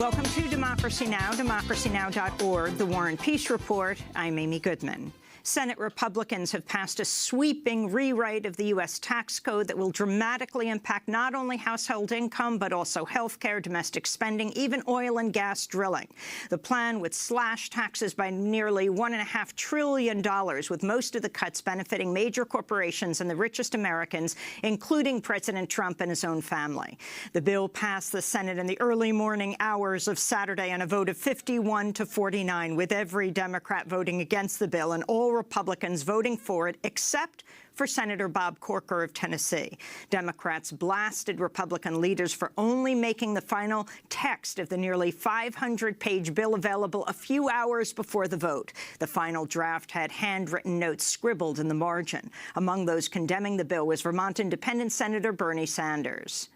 Welcome to Democracy Now!, democracynow.org, The War and Peace Report. I'm Amy Goodman. Senate Republicans have passed a sweeping rewrite of the U.S. tax code that will dramatically impact not only household income, but also health care, domestic spending, even oil and gas drilling. The plan would slash taxes by nearly $1.5 trillion, with most of the cuts benefiting major corporations and the richest Americans, including President Trump and his own family. The bill passed the Senate in the early morning hours of Saturday on a vote of 51 to 49, with every Democrat voting against the bill and all Republicans voting for it, except for Senator Bob Corker of Tennessee. Democrats blasted Republican leaders for only making the final text of the nearly 500-page bill available a few hours before the vote. The final draft had handwritten notes scribbled in the margin. Among those condemning the bill was Vermont Independent Senator Bernie Sanders.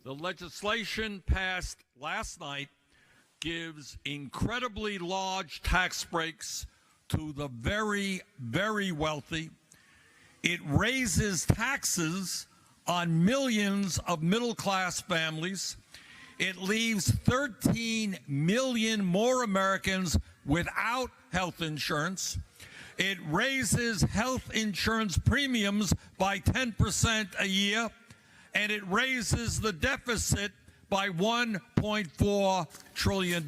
The legislation passed last night gives incredibly large tax breaks to the very, very wealthy. It raises taxes on millions of middle-class families. It leaves 13 million more Americans without health insurance. It raises health insurance premiums by 10% a year, and it raises the deficit by $1.4 trillion.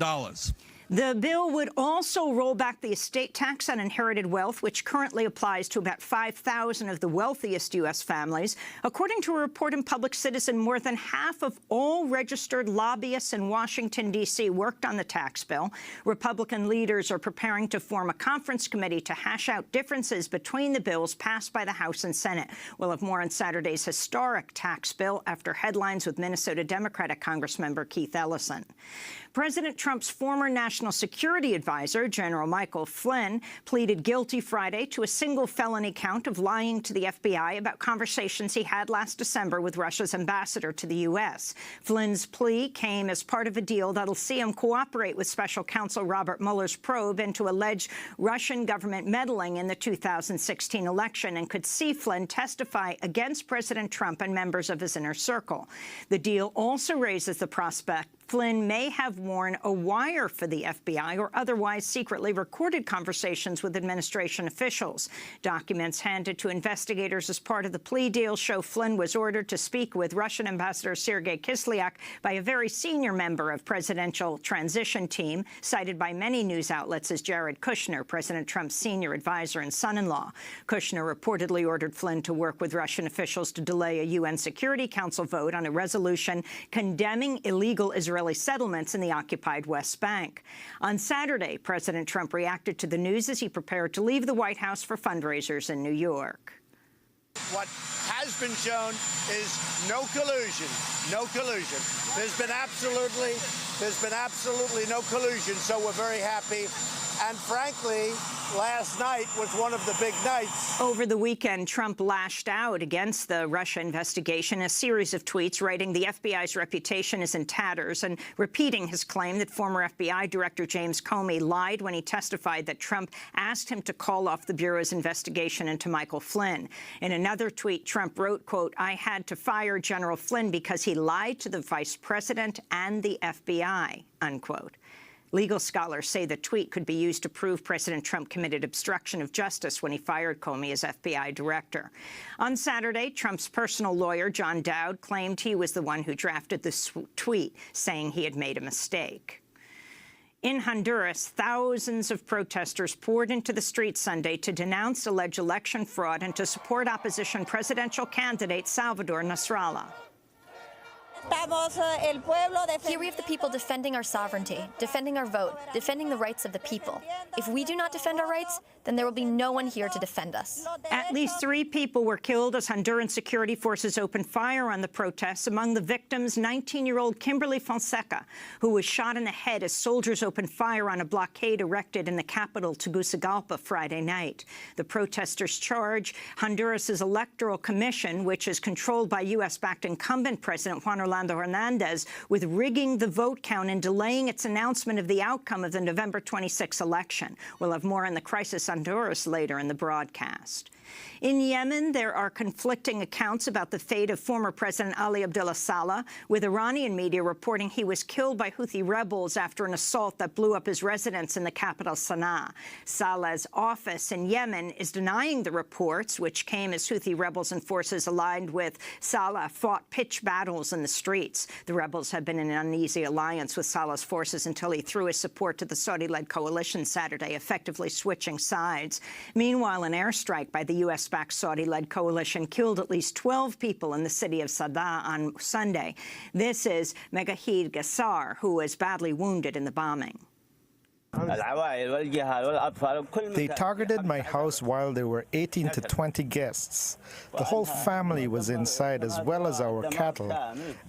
The bill would also roll back the estate tax on inherited wealth, which currently applies to about 5,000 of the wealthiest U.S. families. According to a report in Public Citizen, more than half of all registered lobbyists in Washington, D.C. worked on the tax bill. Republican leaders are preparing to form a conference committee to hash out differences between the bills passed by the House and Senate. We'll have more on Saturday's historic tax bill after headlines with Minnesota Democratic Congressmember Keith Ellison. President Trump's former national security advisor, General Michael Flynn, pleaded guilty Friday to a single felony count of lying to the FBI about conversations he had last December with Russia's ambassador to the U.S. Flynn's plea came as part of a deal that'll see him cooperate with special counsel Robert Mueller's probe into alleged Russian government meddling in the 2016 election, and could see Flynn testify against President Trump and members of his inner circle. The deal also raises the prospect Flynn may have worn a wire for the FBI or otherwise secretly recorded conversations with administration officials. Documents handed to investigators as part of the plea deal show Flynn was ordered to speak with Russian Ambassador Sergei Kislyak by a very senior member of presidential transition team, cited by many news outlets as Jared Kushner, President Trump's senior advisor and son-in-law. Kushner reportedly ordered Flynn to work with Russian officials to delay a UN Security Council vote on a resolution condemning illegal Israeli settlements in the occupied West Bank. On Saturday, President Trump reacted to the news as he prepared to leave the White House for fundraisers in New York. What has been shown is no collusion. No collusion. There's been absolutely no collusion, so we're very happy. And frankly, last night was one of the big nights. Over the weekend, Trump lashed out against the Russia investigation, a series of tweets writing the FBI's reputation is in tatters and repeating his claim that former FBI Director James Comey lied when he testified that Trump asked him to call off the Bureau's investigation into Michael Flynn. In another tweet, Trump wrote, quote, "I had to fire General Flynn because he lied to the vice president and the FBI," unquote. Legal scholars say the tweet could be used to prove President Trump committed obstruction of justice when he fired Comey as FBI director. On Saturday, Trump's personal lawyer, John Dowd, claimed he was the one who drafted the tweet, saying he had made a mistake. In Honduras, thousands of protesters poured into the streets Sunday to denounce alleged election fraud and to support opposition presidential candidate Salvador Nasrallah. Here we have the people defending our sovereignty, defending our vote, defending the rights of the people. If we do not defend our rights, then there will be no one here to defend us. At least 3 people were killed as Honduran security forces opened fire on the protests. Among the victims, 19-year-old Kimberly Fonseca, who was shot in the head as soldiers opened fire on a blockade erected in the capital, Tegucigalpa, Friday night. The protesters charge Honduras's Electoral Commission, which is controlled by U.S.-backed incumbent President Juan Orlando Hernandez, with rigging the vote count and delaying its announcement of the outcome of the November 26 election. We'll have more on the crisis Honduras later in the broadcast. In Yemen, there are conflicting accounts about the fate of former President Ali Abdullah Saleh, with Iranian media reporting he was killed by Houthi rebels after an assault that blew up his residence in the capital, Sana'a. Saleh's office in Yemen is denying the reports, which came as Houthi rebels and forces aligned with Saleh fought pitched battles in the streets. The rebels have been in an uneasy alliance with Saleh's forces until he threw his support to the Saudi-led coalition Saturday, effectively switching sides. Meanwhile, an airstrike by the U.S.-backed Saudi-led coalition killed at least 12 people in the city of Sana'a on Sunday. This is Megahid Gassar, who was badly wounded in the bombing. They targeted my house while there were 18 to 20 guests. The whole family was inside, as well as our cattle.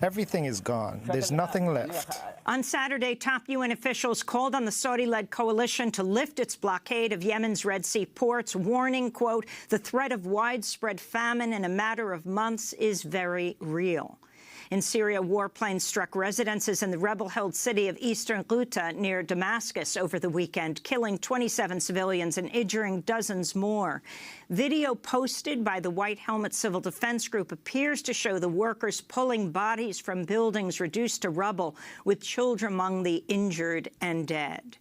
Everything is gone. There's nothing left. On Saturday, top UN officials called on the Saudi-led coalition to lift its blockade of Yemen's Red Sea ports, warning, quote, the threat of widespread famine in a matter of months is very real. In Syria, warplanes struck residences in the rebel-held city of eastern Ghouta near Damascus over the weekend, killing 27 civilians and injuring dozens more. Video posted by the White Helmet Civil Defense Group appears to show the workers pulling bodies from buildings reduced to rubble, with children among the injured and dead.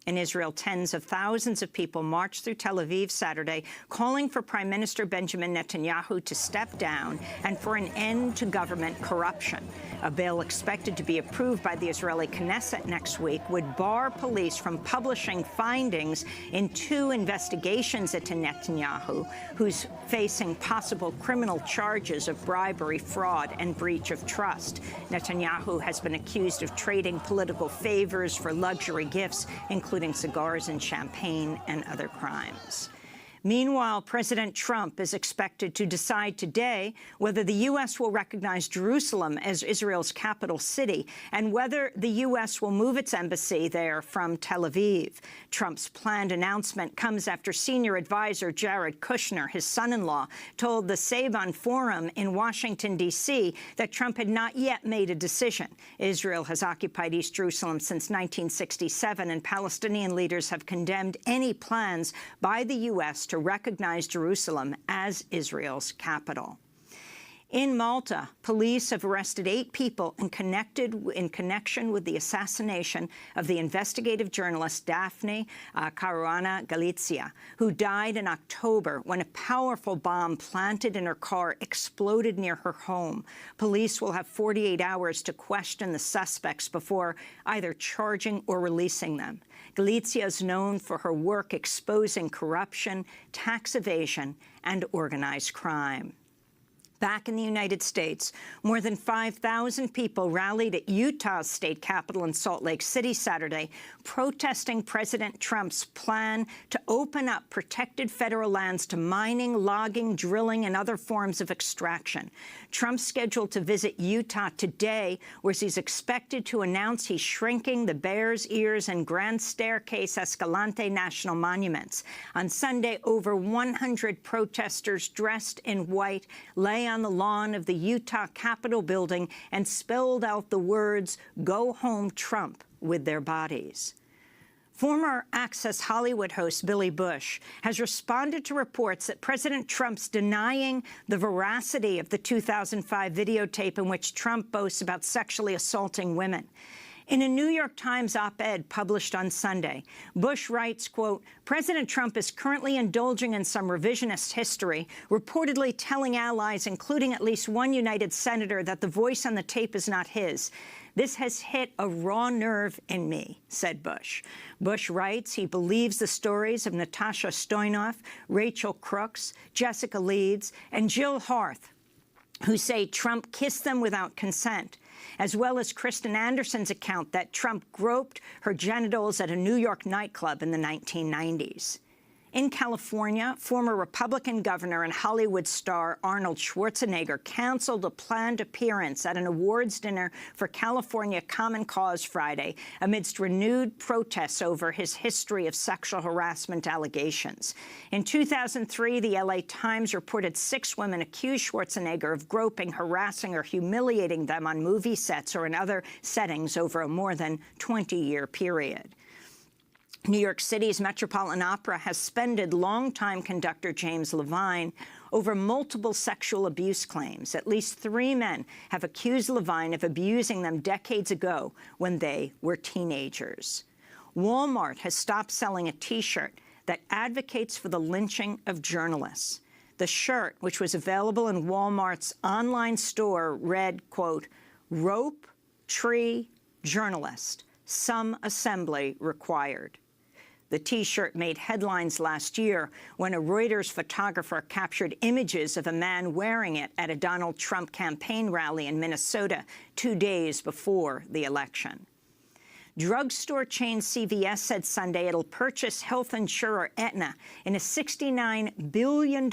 In Israel, tens of thousands of people marched through Tel Aviv Saturday, calling for Prime Minister Benjamin Netanyahu to step down and for an end to government corruption. A bill expected to be approved by the Israeli Knesset next week would bar police from publishing findings in 2 investigations into Netanyahu, who's facing possible criminal charges of bribery, fraud, and breach of trust. Netanyahu has been accused of trading political favors for luxury gifts, including cigars and champagne and other crimes. Meanwhile, President Trump is expected to decide today whether the U.S. will recognize Jerusalem as Israel's capital city and whether the U.S. will move its embassy there from Tel Aviv. Trump's planned announcement comes after senior advisor Jared Kushner, his son-in-law, told the Savon Forum in Washington, D.C. that Trump had not yet made a decision. Israel has occupied East Jerusalem since 1967, and Palestinian leaders have condemned any plans by the U.S. to recognize Jerusalem as Israel's capital. In Malta, police have arrested 8 people in connection with the assassination of the investigative journalist Daphne Caruana Galizia, who died in October when a powerful bomb planted in her car exploded near her home. Police will have 48 hours to question the suspects before either charging or releasing them. Galizia is known for her work exposing corruption, tax evasion, and organized crime. Back in the United States, more than 5,000 people rallied at Utah's state capitol in Salt Lake City Saturday, protesting President Trump's plan to open up protected federal lands to mining, logging, drilling, and other forms of extraction. Trump's scheduled to visit Utah today, where he's expected to announce he's shrinking the Bears Ears and Grand Staircase Escalante national monuments. On Sunday, over 100 protesters dressed in white lay on the lawn of the Utah Capitol building and spelled out the words, "Go home, Trump," with their bodies. Former Access Hollywood host Billy Bush has responded to reports that President Trump's denying the veracity of the 2005 videotape in which Trump boasts about sexually assaulting women. In a New York Times op-ed published on Sunday, Bush writes, quote, President Trump is currently indulging in some revisionist history, reportedly telling allies, including at least one United senator, that the voice on the tape is not his. This has hit a raw nerve in me, said Bush. Bush writes he believes the stories of Natasha Stoynoff, Rachel Crooks, Jessica Leeds, and Jill Harth, who say Trump kissed them without consent, as well as Kristen Anderson's account that Trump groped her genitals at a New York nightclub in the 1990s. In California, former Republican governor and Hollywood star Arnold Schwarzenegger canceled a planned appearance at an awards dinner for California Common Cause Friday amidst renewed protests over his history of sexual harassment allegations. In 2003, the LA Times reported 6 women accused Schwarzenegger of groping, harassing, or humiliating them on movie sets or in other settings over a more than 20-year period. New York City's Metropolitan Opera has suspended longtime conductor James Levine over multiple sexual abuse claims. At least 3 men have accused Levine of abusing them decades ago when they were teenagers. Walmart has stopped selling a T-shirt that advocates for the lynching of journalists. The shirt, which was available in Walmart's online store, read, quote, "Rope, tree, journalist, some assembly required." The T-shirt made headlines last year when a Reuters photographer captured images of a man wearing it at a Donald Trump campaign rally in Minnesota 2 days before the election. Drugstore chain CVS said Sunday it'll purchase health insurer Aetna in a $69 billion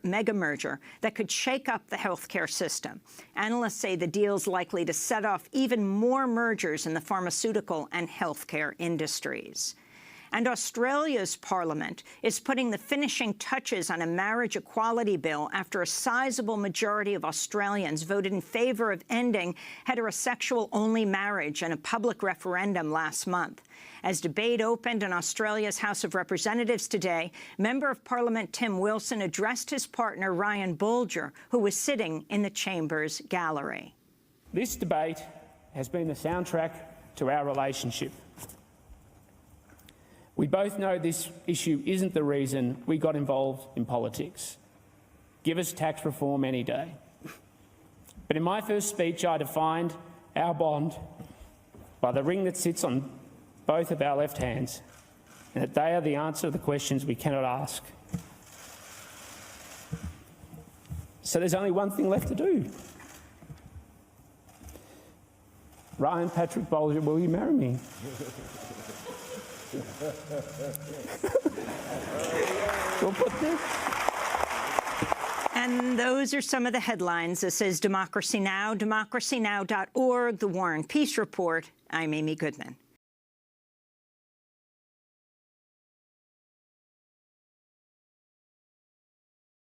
mega merger that could shake up the healthcare system. Analysts say the deal's likely to set off even more mergers in the pharmaceutical and healthcare industries. And Australia's parliament is putting the finishing touches on a marriage equality bill after a sizable majority of Australians voted in favour of ending heterosexual-only marriage in a public referendum last month. As debate opened in Australia's House of Representatives today, Member of Parliament Tim Wilson addressed his partner Ryan Bolger, who was sitting in the Chamber's gallery. This debate has been the soundtrack to our relationship. We both know this issue isn't the reason we got involved in politics. Give us tax reform any day. But in my first speech, I defined our bond by the ring that sits on both of our left hands, and that they are the answer to the questions we cannot ask. So there's only one thing left to do. Ryan Patrick Bolger, will you marry me? We'll put this. And those are some of the headlines. This is Democracy Now!, democracynow.org, The War and Peace Report. I'm Amy Goodman.